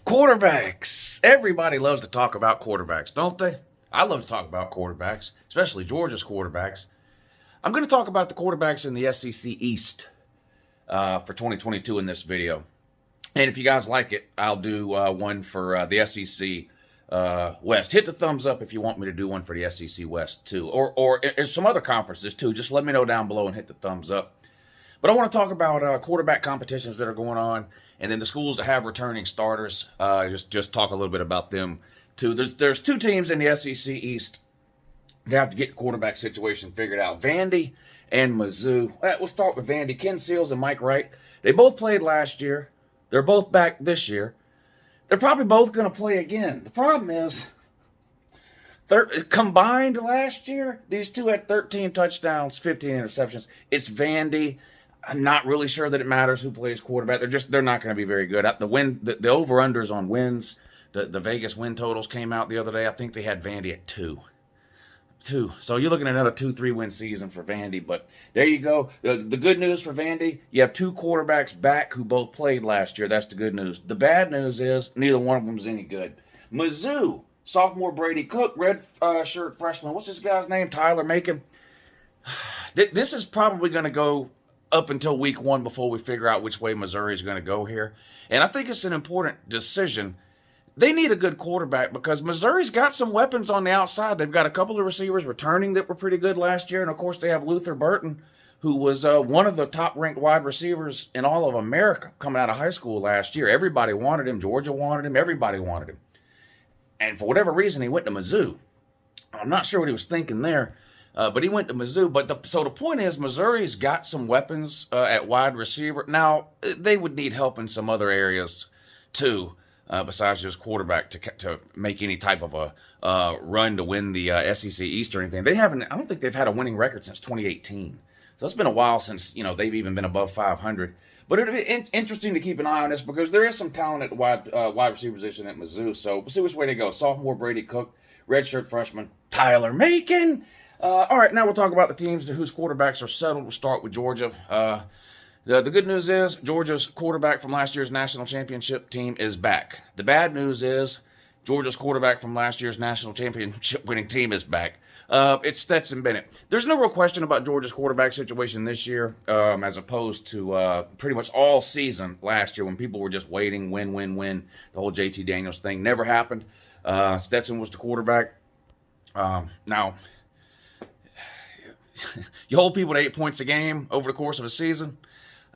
Quarterbacks. Everybody loves to talk about quarterbacks, don't they? I love to talk about quarterbacks, especially Georgia's quarterbacks. I'm going to talk about the quarterbacks in the SEC East for 2022 in this video. And if you guys like it, I'll do one for the SEC West. Hit the thumbs up if you want me to do one for the SEC West too, or some other conferences too. Just let me know down below and hit the thumbs up. But I want to talk about quarterback competitions that are going on, and then the schools that have returning starters. Just talk a little bit about them too. There's two teams in the SEC East that have to get the quarterback situation figured out: Vandy and Mizzou. We'll start with Vandy. Ken Seals and Mike Wright. They both played last year. They're both back this year. They're probably both going to play again. The problem is, combined last year, these two had 13 touchdowns, 15 interceptions. It's Vandy. I'm not really sure that it matters who plays quarterback. They're not going to be very good. The over-unders on wins, the Vegas win totals came out the other day. I think they had Vandy at 2. So you're looking at another 2-3 win season for Vandy. But there you go. The good news for Vandy, you have two quarterbacks back who both played last year. That's the good news. The bad news is neither one of them is any good. Mizzou, sophomore Brady Cook, red shirt freshman. What's this guy's name? Tyler Macon. This is probably going to go up until week 1 before we figure out which way Missouri is going to go here. And I think it's an important decision. They need a good quarterback because Missouri's got some weapons on the outside. They've got a couple of receivers returning that were pretty good last year. And, of course, they have Luther Burton, who was one of the top-ranked wide receivers in all of America coming out of high school last year. Everybody wanted him. Georgia wanted him. Everybody wanted him. And for whatever reason, he went to Mizzou. I'm not sure what he was thinking there. But he went to Mizzou. So the point is, Missouri's got some weapons at wide receiver. Now, they would need help in some other areas, too, besides just quarterback to make any type of a run to win the SEC East or anything. I don't think they've had a winning record since 2018. So it's been a while since, they've even been above 500. But it'll be interesting to keep an eye on this because there is some talent at the wide receiver position at Mizzou. So we'll see which way they go. Sophomore Brady Cook, redshirt freshman Tyler Macon. All right, now we'll talk about the teams whose quarterbacks are settled. We'll start with Georgia. The good news is Georgia's quarterback from last year's national championship team is back. The bad news is Georgia's quarterback from last year's national championship winning team is back. It's Stetson Bennett. There's no real question about Georgia's quarterback situation this year as opposed to pretty much all season last year when people were just waiting, win. The whole JT Daniels thing never happened. Stetson was the quarterback. Now, you hold people to 8 points a game over the course of a season.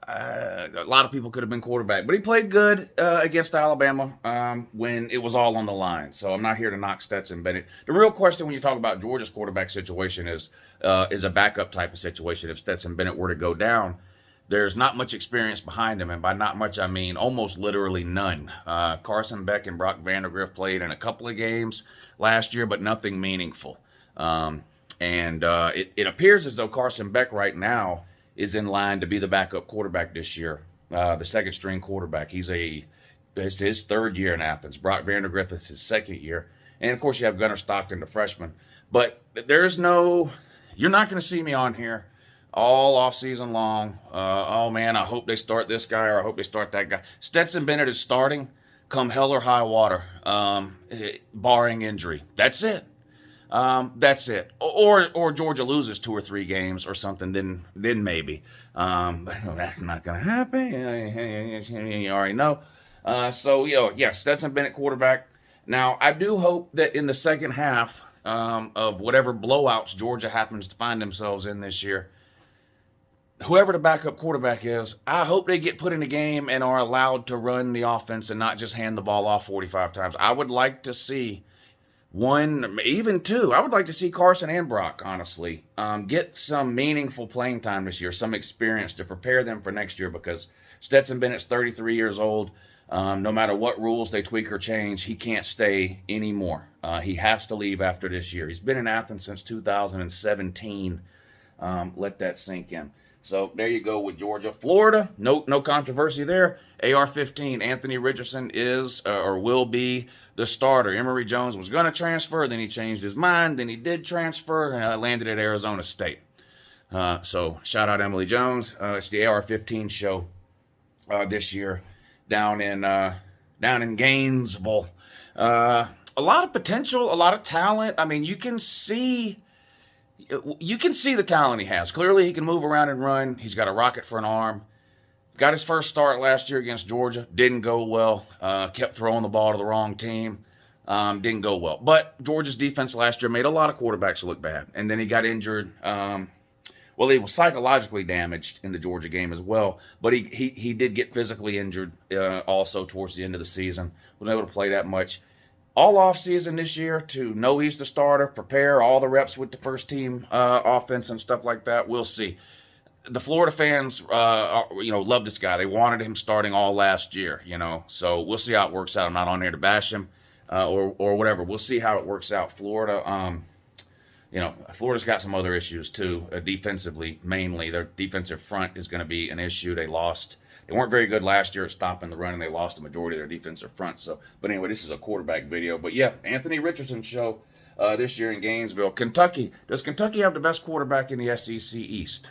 A lot of people could have been quarterback, but he played good against Alabama when it was all on the line. So I'm not here to knock Stetson Bennett. The real question when you talk about Georgia's quarterback situation is a backup type of situation. If Stetson Bennett were to go down, there's not much experience behind him, and by not much I mean almost literally none. Carson Beck and Brock Vanderbilt played in a couple of games last year, but nothing meaningful. It appears as though Carson Beck right now is in line to be the backup quarterback this year, the second-string quarterback. It's his third year in Athens. Brock Vandergriff is his second year. And, of course, you have Gunnar Stockton, the freshman. But you're not going to see me on here all offseason long. Oh, man, I hope they start this guy or I hope they start that guy. Stetson Bennett is starting come hell or high water, barring injury. That's it. That's it. Or Georgia loses 2 or 3 games or something, then maybe. But that's not going to happen. You already know. Yes, Stetson Bennett quarterback. Now, I do hope that in the second half of whatever blowouts Georgia happens to find themselves in this year, whoever the backup quarterback is, I hope they get put in a game and are allowed to run the offense and not just hand the ball off 45 times. I would like to see 1, even 2. I would like to see Carson and Brock, honestly, get some meaningful playing time this year, some experience to prepare them for next year because Stetson Bennett's 33 years old. No matter what rules they tweak or change, he can't stay anymore. He has to leave after this year. He's been in Athens since 2017. Let that sink in. So there you go with Georgia. Florida, no controversy there. AR-15, Anthony Richardson is or will be the starter. Emory Jones was going to transfer, then he changed his mind, then he did transfer, and landed at Arizona State. So shout out Emily Jones. It's the AR-15 show this year down in down in Gainesville. A lot of potential, a lot of talent. I mean, you can see the talent he has. Clearly, he can move around and run. He's got a rocket for an arm. Got his first start last year against Georgia. Didn't go well. Kept throwing the ball to the wrong team. Didn't go well. But Georgia's defense last year made a lot of quarterbacks look bad. And then he got injured. Well, he was psychologically damaged in the Georgia game as well. But he did get physically injured also towards the end of the season. Wasn't able to play that much. All offseason this year to know he's the starter, prepare all the reps with the first team offense and stuff like that. We'll see. The Florida fans, love this guy. They wanted him starting all last year, So we'll see how it works out. I'm not on here to bash him or whatever. We'll see how it works out. Florida, Florida's got some other issues too, defensively mainly. Their defensive front is going to be an issue. They weren't very good last year at stopping the run, and they lost the majority of their defensive front. But anyway, this is a quarterback video. But yeah, Anthony Richardson show this year in Gainesville. Kentucky. Does Kentucky have the best quarterback in the SEC East?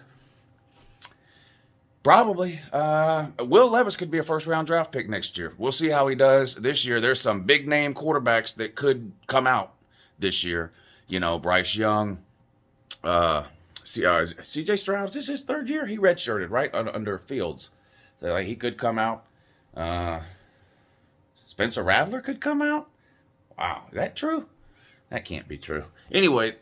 Probably. Will Levis could be a first-round draft pick next year. We'll see how he does this year. There's some big-name quarterbacks that could come out this year. Bryce Young, C.J. Stroud. Is this his third year? He redshirted, right, under Fields. So he could come out. Spencer Rattler could come out. Wow, is that true? That can't be true. Anyway,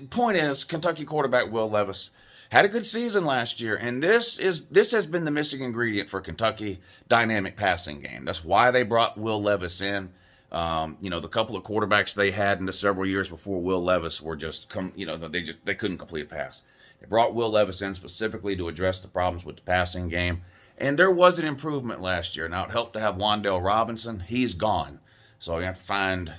point is, Kentucky quarterback Will Levis had a good season last year, and this has been the missing ingredient for Kentucky dynamic passing game. That's why they brought Will Levis in. The couple of quarterbacks they had in the several years before Will Levis were they couldn't complete a pass. They brought Will Levis in specifically to address the problems with the passing game, and there was an improvement last year. Now it helped to have Wan'Dale Robinson. He's gone, so you have to find.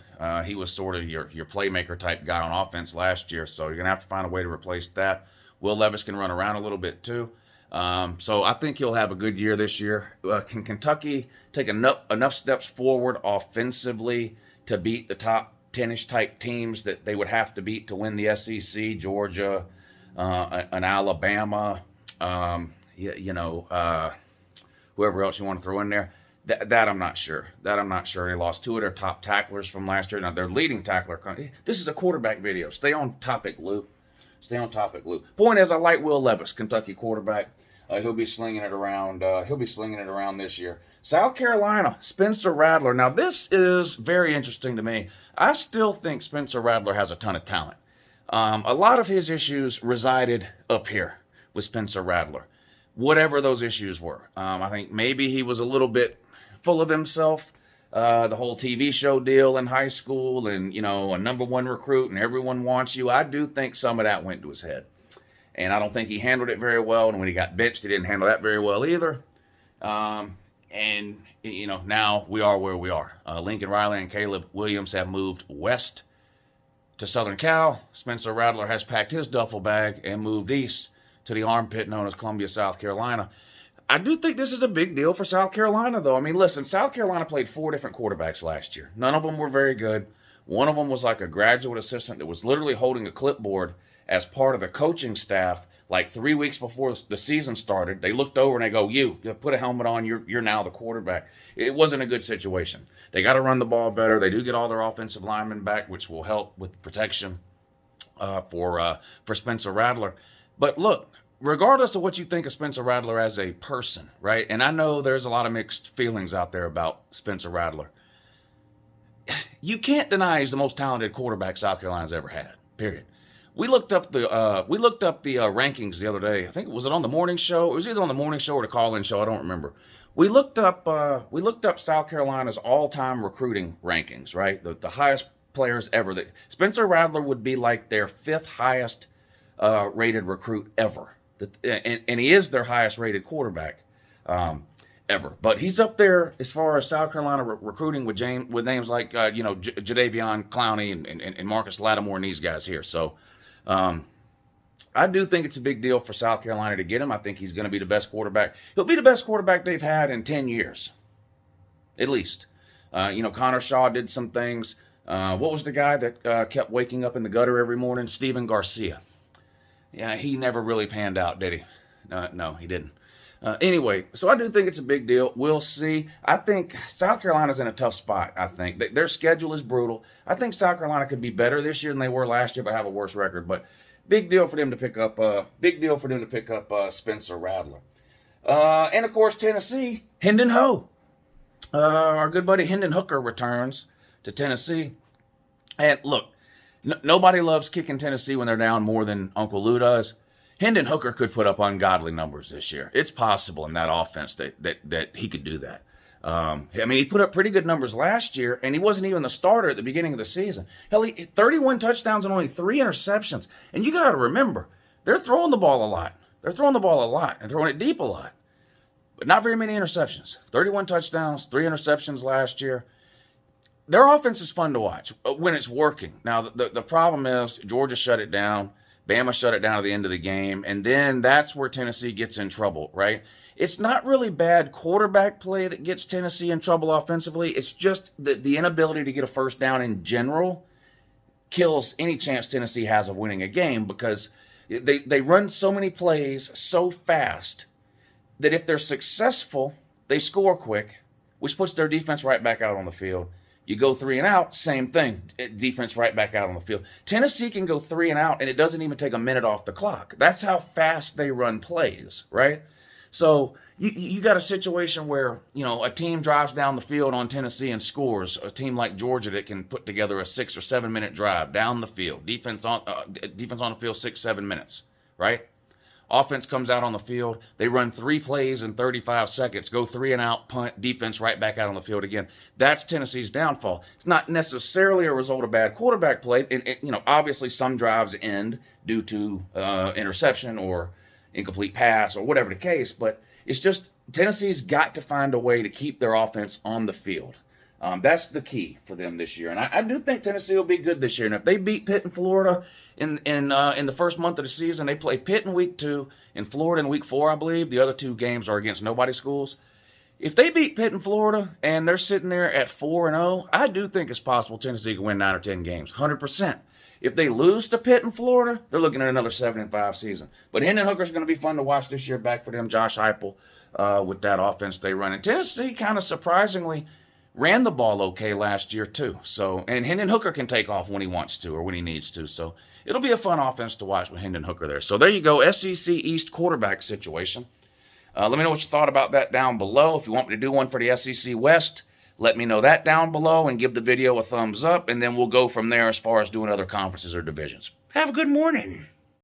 He was sort of your playmaker type guy on offense last year, so you're gonna have to find a way to replace that. Will Levis can run around a little bit too. So I think he'll have a good year this year. Can Kentucky take enough steps forward offensively to beat the top 10-ish type teams that they would have to beat to win the SEC? Georgia, an Alabama, whoever else you want to throw in there. That I'm not sure. They lost two of their top tacklers from last year. Now their leading tackler. This is a quarterback video. Stay on topic, Lou. Point is, I like Will Levis, Kentucky quarterback. He'll be slinging it around. This year. South Carolina, Spencer Rattler. Now this is very interesting to me. I still think Spencer Rattler has a ton of talent. A lot of his issues resided up here with Spencer Rattler, whatever those issues were. I think maybe he was a little bit full of himself. The whole TV show deal in high school and, a number one recruit and everyone wants you. I do think some of that went to his head. And I don't think he handled it very well. And when he got benched, he didn't handle that very well either. Now we are where we are. Lincoln Riley and Caleb Williams have moved west to Southern Cal. Spencer Rattler has packed his duffel bag and moved east to the armpit known as Columbia, South Carolina. I do think this is a big deal for South Carolina, though. I mean, listen, South Carolina played 4 different quarterbacks last year. None of them were very good. One of them was like a graduate assistant that was literally holding a clipboard as part of the coaching staff like 3 weeks before the season started. They looked over and they go, you put a helmet on, you're now the quarterback. It wasn't a good situation. They got to run the ball better. They do get all their offensive linemen back, which will help with protection for Spencer Rattler. But look, regardless of what you think of Spencer Rattler as a person, right? And I know there's a lot of mixed feelings out there about Spencer Rattler. You can't deny he's the most talented quarterback South Carolina's ever had, period. We looked up the rankings the other day. I think was it on the morning show? It was either on the morning show or the call-in show. I don't remember. We looked up South Carolina's all-time recruiting rankings, right? The highest players ever. Spencer Rattler would be like their 5th highest rated recruit ever. And he is their highest rated quarterback ever. But he's up there as far as South Carolina recruiting with names like Jadeveon Clowney and Marcus Lattimore and these guys here. So I do think it's a big deal for South Carolina to get him. I think he's going to be the best quarterback. He'll be the best quarterback they've had in 10 years, at least. Connor Shaw did some things. What was the guy that kept waking up in the gutter every morning? Steven Garcia. Yeah, he never really panned out, did he? No, he didn't. Anyway, so I do think it's a big deal. We'll see. I think South Carolina's in a tough spot, I think. Their schedule is brutal. I think South Carolina could be better this year than they were last year, but have a worse record. But big deal for them to pick up Spencer Rattler. And, of course, Tennessee, Hendon Ho. Our good buddy Hendon Hooker returns to Tennessee. And, look, nobody loves kicking Tennessee when they're down more than Uncle Lou does. Hendon Hooker could put up ungodly numbers this year. It's possible in that offense that he could do that. I mean, he put up pretty good numbers last year, and he wasn't even the starter at the beginning of the season. Hell, he 31 touchdowns and only 3 interceptions. And you got to remember, they're throwing the ball a lot. They're throwing the ball a lot and throwing it deep a lot. But not very many interceptions. 31 touchdowns, 3 interceptions last year. Their offense is fun to watch when it's working. Now, the problem is Georgia shut it down. Bama shut it down at the end of the game, and then that's where Tennessee gets in trouble, right? It's not really bad quarterback play that gets Tennessee in trouble offensively. It's just the inability to get a first down in general kills any chance Tennessee has of winning a game, because they run so many plays so fast that if they're successful, they score quick, which puts their defense right back out on the field. You go 3 and out, same thing. Defense right back out on the field. Tennessee can go 3 and out, and it doesn't even take a minute off the clock. That's how fast they run plays, right? So you got a situation where, a team drives down the field on Tennessee and scores. A team like Georgia that can put together a 6 or 7 minute drive down the field. Defense on the field 6-7 minutes, right? Offense comes out on the field. They run 3 plays in 35 seconds, go 3 and out, punt, defense right back out on the field again. That's Tennessee's downfall. It's not necessarily a result of bad quarterback play. Obviously some drives end due to interception or incomplete pass or whatever the case, but it's just Tennessee's got to find a way to keep their offense on the field. That's the key for them this year. And I do think Tennessee will be good this year. And if they beat Pitt in Florida in the first month of the season, they play Pitt in week 2 and Florida in week 4, I believe. The other 2 games are against nobody schools. If they beat Pitt in Florida and they're sitting there at 4-0, I do think it's possible Tennessee can win 9 or 10 games, 100%. If they lose to Pitt in Florida, they're looking at another 7-5 season. But Hendon Hooker's going to be fun to watch this year, back for them. Josh Heupel with that offense they run. And Tennessee kind of surprisingly ran the ball okay last year too. So, and Hendon Hooker can take off when he wants to or when he needs to. So it'll be a fun offense to watch with Hendon Hooker there. So there you go, SEC East quarterback situation. Let me know what you thought about that down below. If you want me to do one for the SEC West, let me know that down below and give the video a thumbs up, and then we'll go from there as far as doing other conferences or divisions. Have a good morning.